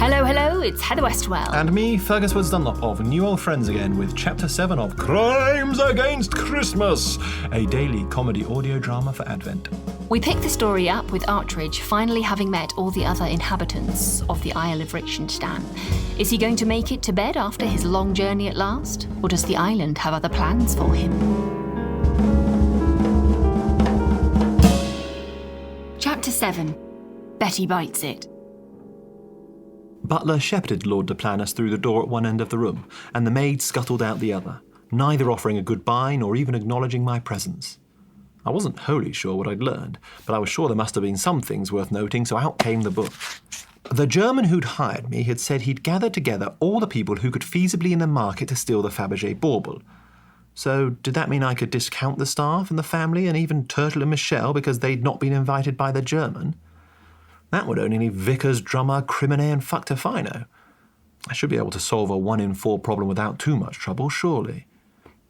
Hello, it's Heather Westwell. And me, Fergus Woods Dunlop of New Old Friends Again with Chapter 7 of Crimes Against Christmas, a daily comedy audio drama for Advent. We pick the story up with Artridge finally having met all the other inhabitants of the Isle of Richenstan. Is he going to make it to bed after his long journey at last? Or does the island have other plans for him? Chapter 7. Betty Bites It. Butler shepherded Lord de Planus through the door at one end of the room, and the maid scuttled out the other, neither offering a goodbye nor even acknowledging my presence. I wasn't wholly sure what I'd learned, but I was sure there must have been some things worth noting, so out came the book. The German who'd hired me had said he'd gathered together all the people who could feasibly in the market to steal the Fabergé Bauble. So did that mean I could discount the staff and the family and even Turtle and Michelle because they'd not been invited by the German? That would only leave Vickers, Drummer, Crimine and Fuctofino. I should be able to solve a 1 in 4 problem without too much trouble, surely.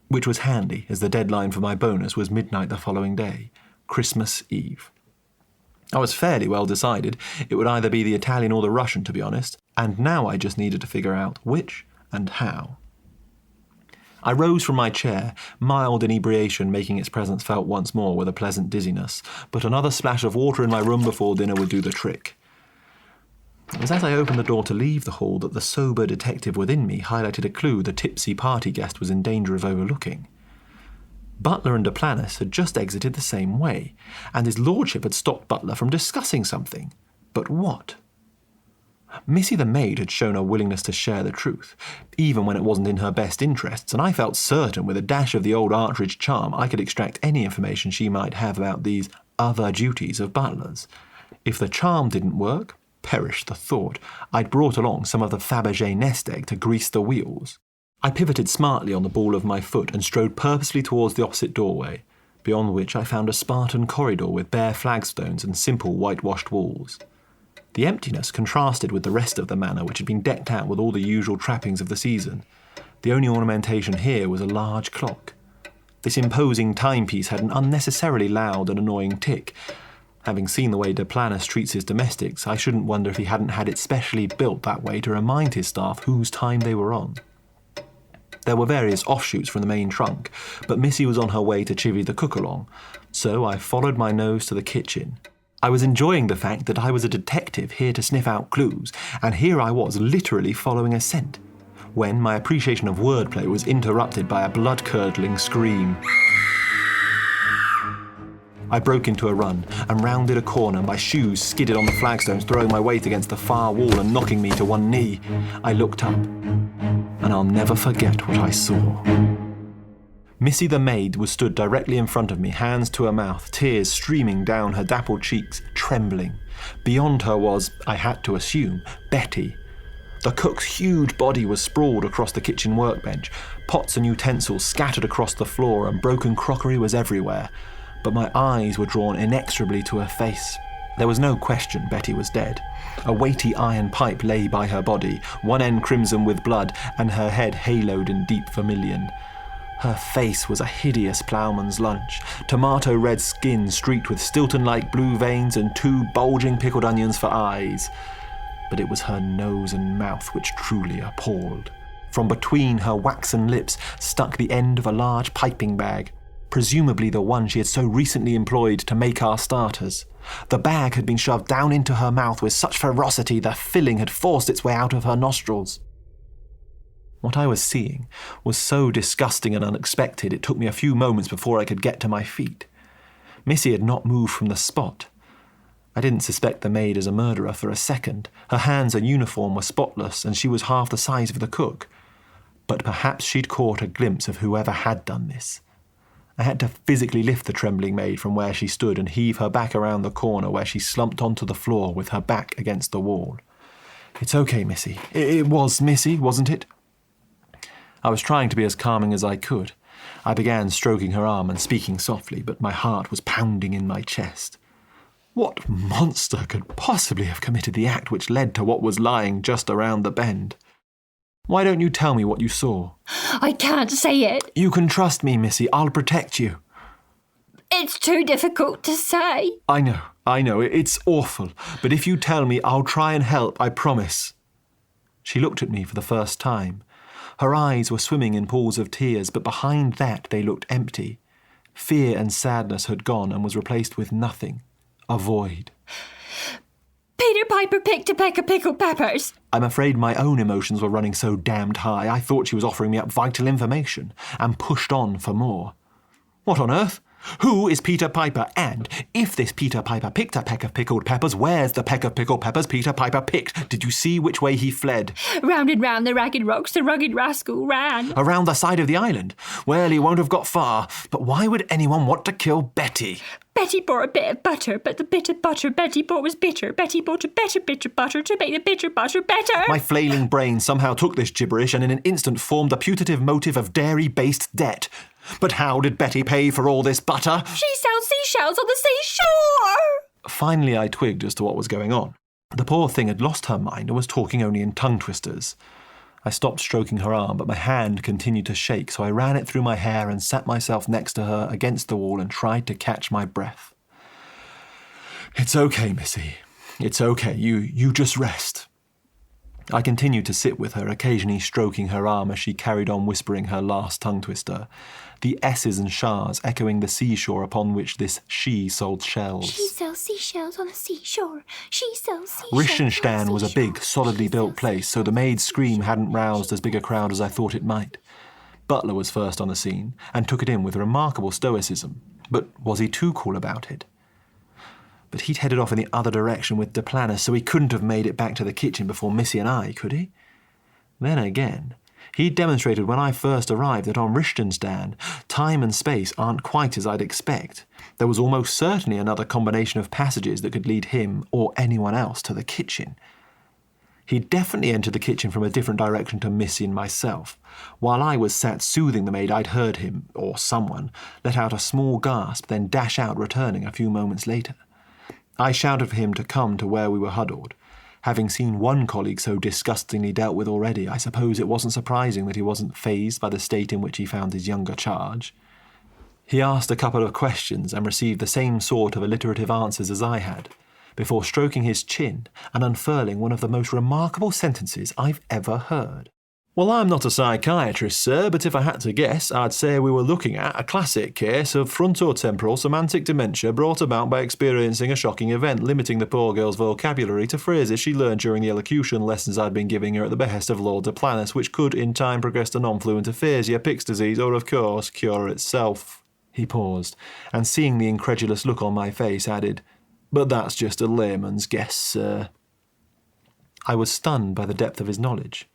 Which was handy, as the deadline for my bonus was midnight the following day, Christmas Eve. I was fairly well decided it would either be the Italian or the Russian, to be honest, and now I just needed to figure out which and how. I rose from my chair, mild inebriation making its presence felt once more with a pleasant dizziness, but another splash of water in my room before dinner would do the trick. It was as I opened the door to leave the hall that the sober detective within me highlighted a clue the tipsy party guest was in danger of overlooking. Butler and de Planus had just exited the same way, and his lordship had stopped Butler from discussing something. But what? Missy the maid had shown a willingness to share the truth, even when it wasn't in her best interests, and I felt certain with a dash of the old Artridge charm I could extract any information she might have about these other duties of Butler's. If the charm didn't work, perish the thought, I'd brought along some of the Fabergé nest egg to grease the wheels. I pivoted smartly on the ball of my foot and strode purposely towards the opposite doorway, beyond which I found a Spartan corridor with bare flagstones and simple whitewashed walls. The emptiness contrasted with the rest of the manor, which had been decked out with all the usual trappings of the season. The only ornamentation here was a large clock. This imposing timepiece had an unnecessarily loud and annoying tick. Having seen the way de Planus treats his domestics, I shouldn't wonder if he hadn't had it specially built that way to remind his staff whose time they were on. There were various offshoots from the main trunk, but Missy was on her way to chivvy the cook along, so I followed my nose to the kitchen. I was enjoying the fact that I was a detective here to sniff out clues, and here I was literally following a scent, when my appreciation of wordplay was interrupted by a blood-curdling scream. I broke into a run and rounded a corner. My shoes skidded on the flagstones, throwing my weight against the far wall and knocking me to one knee. I looked up, and I'll never forget what I saw. Missy the maid was stood directly in front of me, hands to her mouth, tears streaming down her dappled cheeks, trembling. Beyond her was, I had to assume, Betty. The cook's huge body was sprawled across the kitchen workbench. Pots and utensils scattered across the floor and broken crockery was everywhere. But my eyes were drawn inexorably to her face. There was no question Betty was dead. A weighty iron pipe lay by her body, one end crimson with blood and her head haloed in deep vermilion. Her face was a hideous ploughman's lunch, tomato-red skin streaked with Stilton-like blue veins and 2 bulging pickled onions for eyes. But it was her nose and mouth which truly appalled. From between her waxen lips stuck the end of a large piping bag, presumably the one she had so recently employed to make our starters. The bag had been shoved down into her mouth with such ferocity the filling had forced its way out of her nostrils. What I was seeing was so disgusting and unexpected it took me a few moments before I could get to my feet. Missy had not moved from the spot. I didn't suspect the maid as a murderer for a second. Her hands and uniform were spotless, and she was half the size of the cook. But perhaps she'd caught a glimpse of whoever had done this. I had to physically lift the trembling maid from where she stood and heave her back around the corner where she slumped onto the floor with her back against the wall. "It's okay, Missy. It was Missy, wasn't it?" I was trying to be as calming as I could. I began stroking her arm and speaking softly, but my heart was pounding in my chest. What monster could possibly have committed the act which led to what was lying just around the bend? Why don't you tell me what you saw? I can't say it. You can trust me, Missy. I'll protect you. It's too difficult to say. I know. It's awful. But if you tell me, I'll try and help, I promise. She looked at me for the first time. Her eyes were swimming in pools of tears, but behind that they looked empty. Fear and sadness had gone and was replaced with nothing. A void. Peter Piper picked a peck of pickled peppers. I'm afraid my own emotions were running so damned high I thought she was offering me up vital information, and pushed on for more. What on earth? Who is Peter Piper? And if this Peter Piper picked a peck of pickled peppers, where's the peck of pickled peppers Peter Piper picked? Did you see which way he fled? Round and round the ragged rocks the rugged rascal ran. Around the side of the island? Well, he won't have got far. But why would anyone want to kill Betty? Betty bought a bit of butter, but the bit of butter Betty bought was bitter. Betty bought a better bit of butter to make the bitter butter better. My flailing brain somehow took this gibberish and in an instant formed the putative motive of dairy-based debt. But how did Betty pay for all this butter? She sells seashells on the seashore! Finally I twigged as to what was going on. The poor thing had lost her mind and was talking only in tongue twisters. I stopped stroking her arm, but my hand continued to shake, so I ran it through my hair and sat myself next to her against the wall and tried to catch my breath. It's okay, Missy. It's okay. You just rest. I continued to sit with her, occasionally stroking her arm as she carried on whispering her last tongue twister, the S's and shahs echoing the seashore upon which this she sold shells. She sells seashells on the seashore. She sells seashells Richtenstein was a big, solidly built place, so the maid's scream hadn't roused as big a crowd as I thought it might. Butler was first on the scene, and took it in with remarkable stoicism. But was he too cool about it? But he'd headed off in the other direction with Duplantis, so he couldn't have made it back to the kitchen before Missy and I, could he? Then again, he'd demonstrated when I first arrived that on Richtenstein, time and space aren't quite as I'd expect. There was almost certainly another combination of passages that could lead him or anyone else to the kitchen. He'd definitely entered the kitchen from a different direction to Missy and myself. While I was sat soothing the maid, I'd heard him, or someone, let out a small gasp, then dash out, returning a few moments later. I shouted for him to come to where we were huddled. Having seen one colleague so disgustingly dealt with already, I suppose it wasn't surprising that he wasn't fazed by the state in which he found his younger charge. He asked a couple of questions and received the same sort of alliterative answers as I had, before stroking his chin and unfurling one of the most remarkable sentences I've ever heard. Well, I'm not a psychiatrist, sir, but if I had to guess, I'd say we were looking at a classic case of frontotemporal semantic dementia brought about by experiencing a shocking event, limiting the poor girl's vocabulary to phrases she learned during the elocution lessons I'd been giving her at the behest of Lord Duplantis, which could in time progress to non-fluent aphasia, Pick's disease, or, of course, cure itself. He paused, and seeing the incredulous look on my face, added, "But that's just a layman's guess, sir." I was stunned by the depth of his knowledge.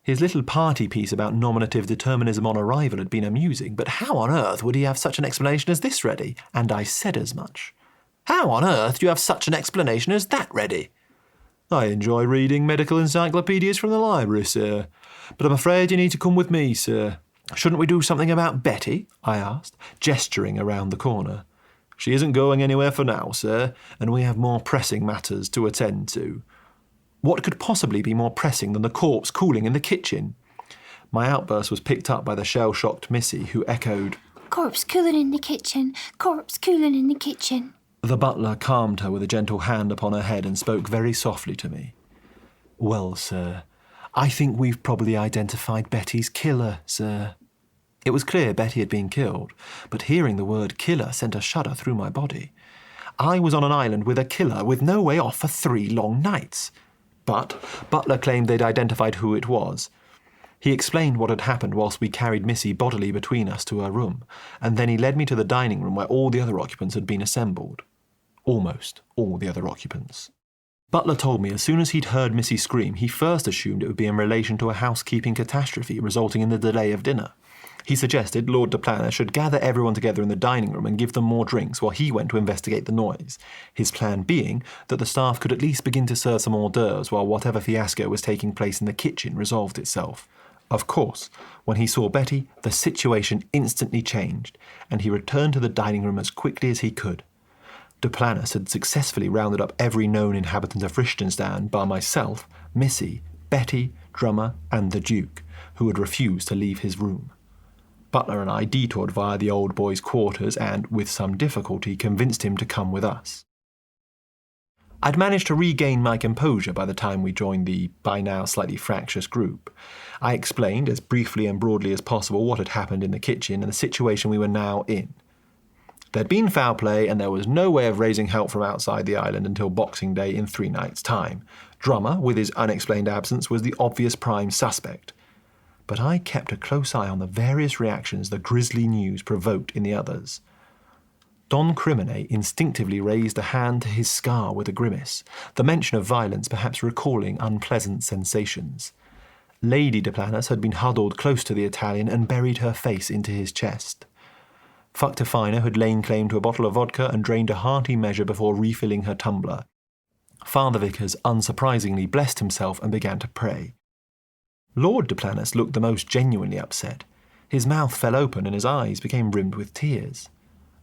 His little party piece about nominative determinism on arrival had been amusing, but how on earth would he have such an explanation as this ready? And I said as much. How on earth do you have such an explanation as that ready? I enjoy reading medical encyclopedias from the library, sir. But I'm afraid you need to come with me, sir. Shouldn't we do something about Betty? I asked, gesturing around the corner. She isn't going anywhere for now, sir, and we have more pressing matters to attend to. What could possibly be more pressing than the corpse cooling in the kitchen? My outburst was picked up by the shell-shocked Missy, who echoed, "Corpse cooling in the kitchen, corpse cooling in the kitchen." The butler calmed her with a gentle hand upon her head and spoke very softly to me. "Well, sir, I think we've probably identified Betty's killer, sir." It was clear Betty had been killed, but hearing the word killer sent a shudder through my body. I was on an island with a killer with no way off for 3 long nights. But Butler claimed they'd identified who it was. He explained what had happened whilst we carried Missy bodily between us to her room, and then he led me to the dining room where all the other occupants had been assembled. Almost all the other occupants. Butler told me as soon as he'd heard Missy scream, he first assumed it would be in relation to a housekeeping catastrophe resulting in the delay of dinner. He suggested Lord Duplantis should gather everyone together in the dining room and give them more drinks while he went to investigate the noise, his plan being that the staff could at least begin to serve some hors d'oeuvres while whatever fiasco was taking place in the kitchen resolved itself. Of course, when he saw Betty, the situation instantly changed, and he returned to the dining room as quickly as he could. Duplantis had successfully rounded up every known inhabitant of Richtenstein bar myself, Missy, Betty, Drummer, and the Duke, who had refused to leave his room. Butler and I detoured via the old boy's quarters and, with some difficulty, convinced him to come with us. I'd managed to regain my composure by the time we joined the, by now slightly fractious group. I explained as briefly and broadly as possible what had happened in the kitchen and the situation we were now in. There'd been foul play and there was no way of raising help from outside the island until Boxing Day in 3 nights' time. Drummer, with his unexplained absence, was the obvious prime suspect. But I kept a close eye on the various reactions the grisly news provoked in the others. Don Crimene instinctively raised a hand to his scar with a grimace, the mention of violence perhaps recalling unpleasant sensations. Lady de Planas had been huddled close to the Italian and buried her face into his chest. Fuctafina had lain claim to a bottle of vodka and drained a hearty measure before refilling her tumbler. Father Vickers unsurprisingly blessed himself and began to pray. Lord de Planas looked the most genuinely upset. His mouth fell open and his eyes became rimmed with tears.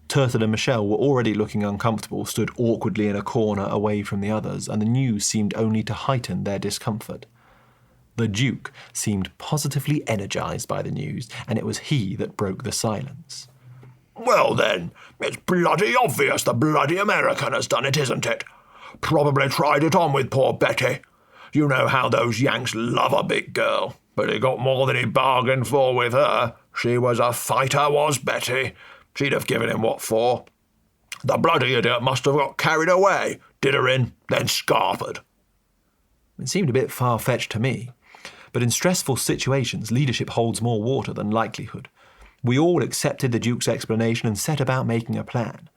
Turtle and Michelle were already looking uncomfortable, stood awkwardly in a corner away from the others, and the news seemed only to heighten their discomfort. The Duke seemed positively energised by the news, and it was he that broke the silence. Well then, it's bloody obvious the bloody American has done it, isn't it? Probably tried it on with poor Betty. You know how those Yanks love a big girl, but he got more than he bargained for with her. She was a fighter, was Betty. She'd have given him what for. The bloody idiot must have got carried away, did her in, then scarpered. It seemed a bit far-fetched to me, but in stressful situations leadership holds more water than likelihood. We all accepted the Duke's explanation and set about making a plan.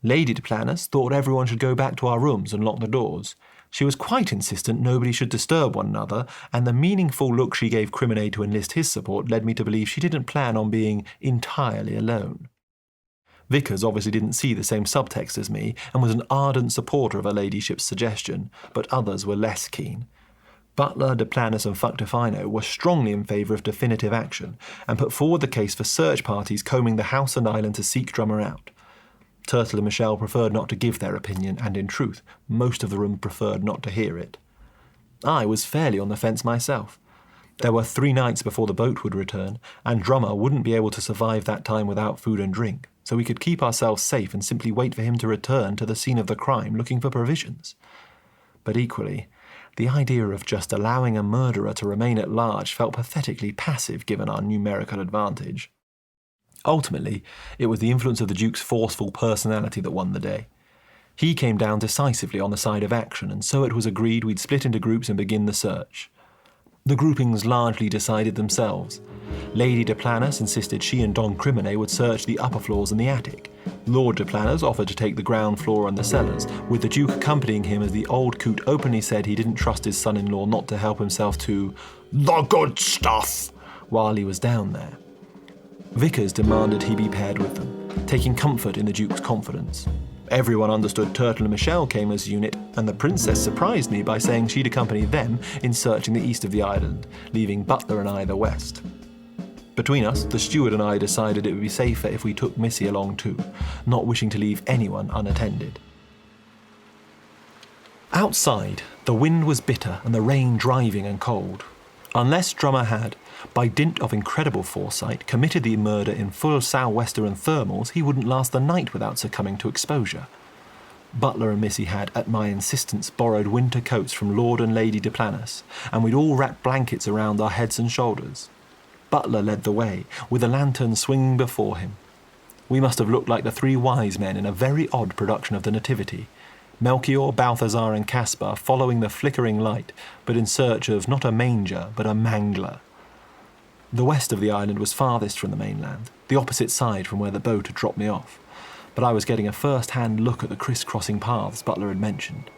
Lady de Planas thought everyone should go back to our rooms and lock the doors. She was quite insistent nobody should disturb one another, and the meaningful look she gave Crimene to enlist his support led me to believe she didn't plan on being entirely alone. Vickers obviously didn't see the same subtext as me and was an ardent supporter of her ladyship's suggestion, but others were less keen. Butler, de Planas and Fuctafino were strongly in favour of definitive action and put forward the case for search parties combing the house and island to seek Drummer out. Turtle and Michelle preferred not to give their opinion, and in truth, most of the room preferred not to hear it. I was fairly on the fence myself. There were 3 nights before the boat would return, and Drummer wouldn't be able to survive that time without food and drink, so we could keep ourselves safe and simply wait for him to return to the scene of the crime looking for provisions. But equally, the idea of just allowing a murderer to remain at large felt pathetically passive given our numerical advantage. Ultimately, it was the influence of the Duke's forceful personality that won the day. He came down decisively on the side of action, and so it was agreed we'd split into groups and begin the search. The groupings largely decided themselves. Lady de Planas insisted she and Don Crimene would search the upper floors and the attic. Lord de Planas offered to take the ground floor and the cellars, with the Duke accompanying him as the old coot openly said he didn't trust his son-in-law not to help himself to the good stuff while he was down there. Vickers demanded he be paired with them, taking comfort in the Duke's confidence. Everyone understood Turtle and Michelle came as a unit, and the Princess surprised me by saying she'd accompany them in searching the east of the island, leaving Butler and I the west. Between us, the steward and I decided it would be safer if we took Missy along too, not wishing to leave anyone unattended. Outside, the wind was bitter and the rain driving and cold. Unless Drummer had, by dint of incredible foresight, committed the murder in full sou'wester and thermals, he wouldn't last the night without succumbing to exposure. Butler and Missy had, at my insistence, borrowed winter coats from Lord and Lady de Planas, and we'd all wrapped blankets around our heads and shoulders. Butler led the way, with a lantern swinging before him. We must have looked like the 3 wise men in a very odd production of the Nativity, Melchior, Balthazar and Caspar following the flickering light, but in search of not a manger, but a mangler. The west of the island was farthest from the mainland, the opposite side from where the boat had dropped me off, but I was getting a first-hand look at the criss-crossing paths Butler had mentioned.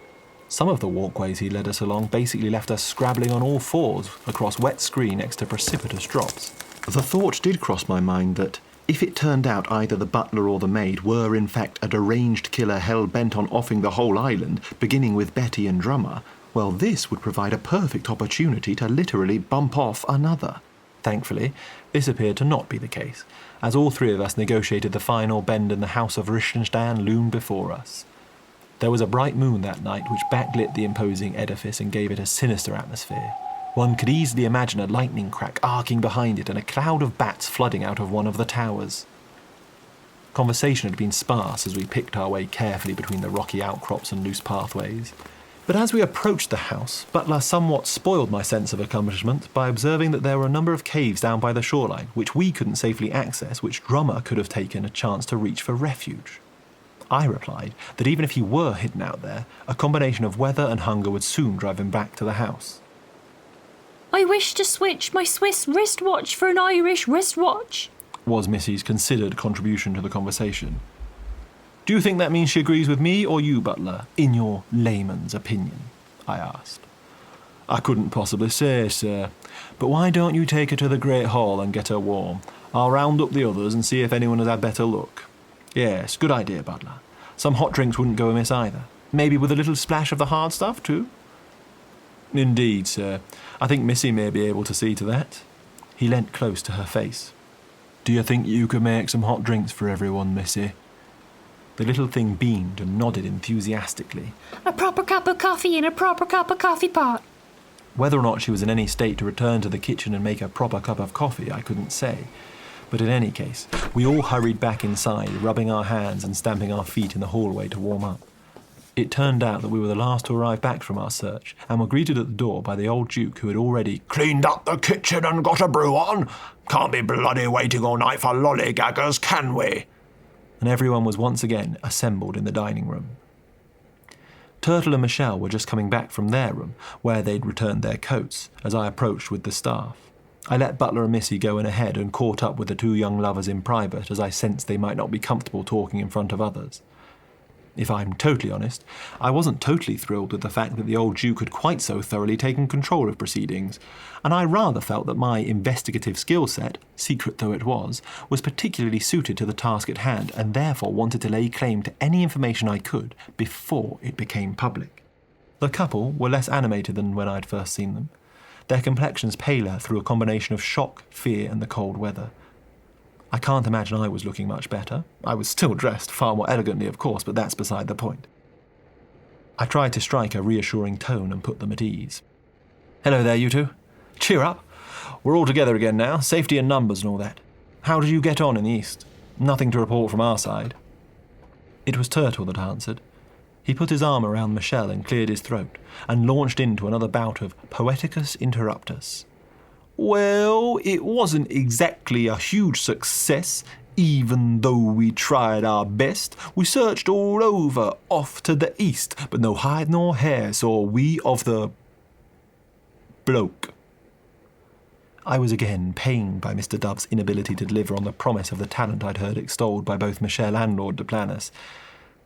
Some of the walkways he led us along basically left us scrabbling on all fours across wet scree next to precipitous drops. The thought did cross my mind that, if it turned out either the butler or the maid were in fact a deranged killer hell-bent on offing the whole island, beginning with Betty and Drummer, well, this would provide a perfect opportunity to literally bump off another. Thankfully, this appeared to not be the case, as all 3 of us negotiated the final bend and the House of Richtenstein loomed before us. There was a bright moon that night which backlit the imposing edifice and gave it a sinister atmosphere. One could easily imagine a lightning crack arcing behind it and a cloud of bats flooding out of one of the towers. Conversation had been sparse as we picked our way carefully between the rocky outcrops and loose pathways. But as we approached the house, Butler somewhat spoiled my sense of accomplishment by observing that there were a number of caves down by the shoreline, which we couldn't safely access, which Drummer could have taken a chance to reach for refuge. I replied that even if he were hidden out there, a combination of weather and hunger would soon drive him back to the house. I wish to switch my Swiss wristwatch for an Irish wristwatch, was Missy's considered contribution to the conversation. Do you think that means she agrees with me or you, Butler, in your layman's opinion? I asked. I couldn't possibly say, sir. But why don't you take her to the Great Hall and get her warm? I'll round up the others and see if anyone has had better luck. Yes, good idea, Butler. Some hot drinks wouldn't go amiss either. Maybe with a little splash of the hard stuff, too? Indeed, sir. I think Missy may be able to see to that. He leant close to her face. Do you think you could make some hot drinks for everyone, Missy? The little thing beamed and nodded enthusiastically. A proper cup of coffee in a proper cup of coffee pot. Whether or not she was in any state to return to the kitchen and make a proper cup of coffee, I couldn't say. But in any case, we all hurried back inside, rubbing our hands and stamping our feet in the hallway to warm up. It turned out that we were the last to arrive back from our search, and were greeted at the door by the old Duke, who had already Cleaned up the kitchen and got a brew on? Can't be bloody waiting all night for lollygaggers, can we? and everyone was once again assembled in the dining room. Turtle and Michelle were just coming back from their room, where they'd returned their coats, as I approached with the staff. I let Butler and Missy go in ahead and caught up with the two young lovers in private, as I sensed they might not be comfortable talking in front of others. If I'm totally honest, I wasn't totally thrilled with the fact that the old Duke had quite so thoroughly taken control of proceedings, and I rather felt that my investigative skill set, secret though it was particularly suited to the task at hand, and therefore wanted to lay claim to any information I could before it became public. The couple were less animated than when I'd first seen them, their complexions paler through a combination of shock, fear, and the cold weather. I can't imagine I was looking much better. I was still dressed, far more elegantly, of course, but that's beside the point. I tried to strike a reassuring tone and put them at ease. Hello there, you two. Cheer up. We're all together again now, safety in numbers and all that. How did you get on in the east? Nothing to report from our side. It was Turtle that answered. He put his arm around Michelle and cleared his throat, and launched into another bout of Poeticus Interruptus. Well, it wasn't exactly a huge success, even though we tried our best. We searched all over, off to the east, but no hide nor hair saw we of the bloke. I was again pained by Mr. Dove's inability to deliver on the promise of the talent I'd heard extolled by both Michelle and Lord de Planus.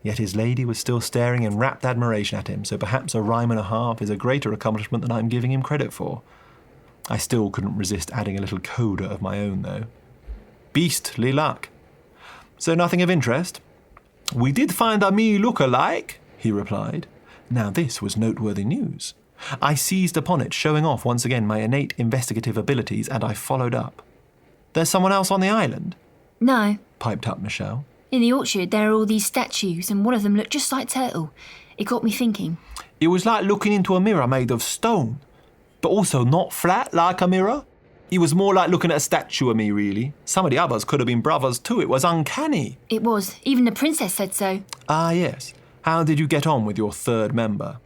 Yet his lady was still staring in rapt admiration at him, so perhaps a rhyme and a half is a greater accomplishment than I'm giving him credit for. I still couldn't resist adding a little coda of my own, though. Beastly luck. So nothing of interest? We did find a me look-alike, he replied. Now this was noteworthy news. I seized upon it, showing off once again my innate investigative abilities, and I followed up. There's someone else on the island? No. Piped up Michelle. In the orchard there are all these statues, and one of them looked just like Turtle. It got me thinking. It was like looking into a mirror made of stone, but also not flat like a mirror. It was more like looking at a statue of me, really. Some of the others could have been brothers too. It was uncanny. It was. Even the princess said so. Ah, yes. How did you get on with your third member?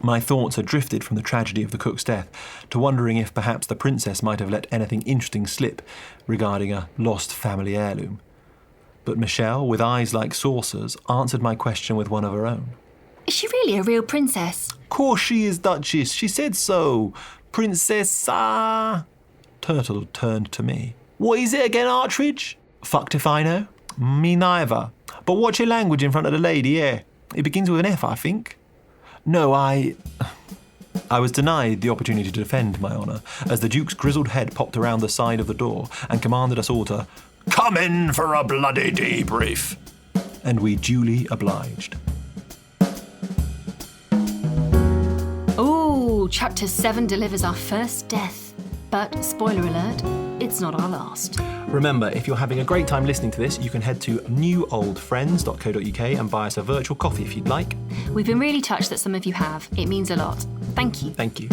My thoughts had drifted from the tragedy of the cook's death to wondering if perhaps the princess might have let anything interesting slip regarding a lost family heirloom. But Michelle, with eyes like saucers, answered my question with one of her own. Is she really a real princess? Course she is, Duchess. She said so. Princessa. Turtle turned to me. What is it again, Artridge? Fucked if I know. Me neither. But watch your language in front of the lady, eh? It begins with an F, I think. No, I was denied the opportunity to defend my honour, as the Duke's grizzled head popped around the side of the door and commanded us all to come in for a bloody debrief. And we duly obliged. Ooh, Chapter 7 delivers our first death. But, spoiler alert, it's not our last. Remember, if you're having a great time listening to this, you can head to newoldfriends.co.uk and buy us a virtual coffee if you'd like. We've been really touched that some of you have. It means a lot. Thank you. Thank you.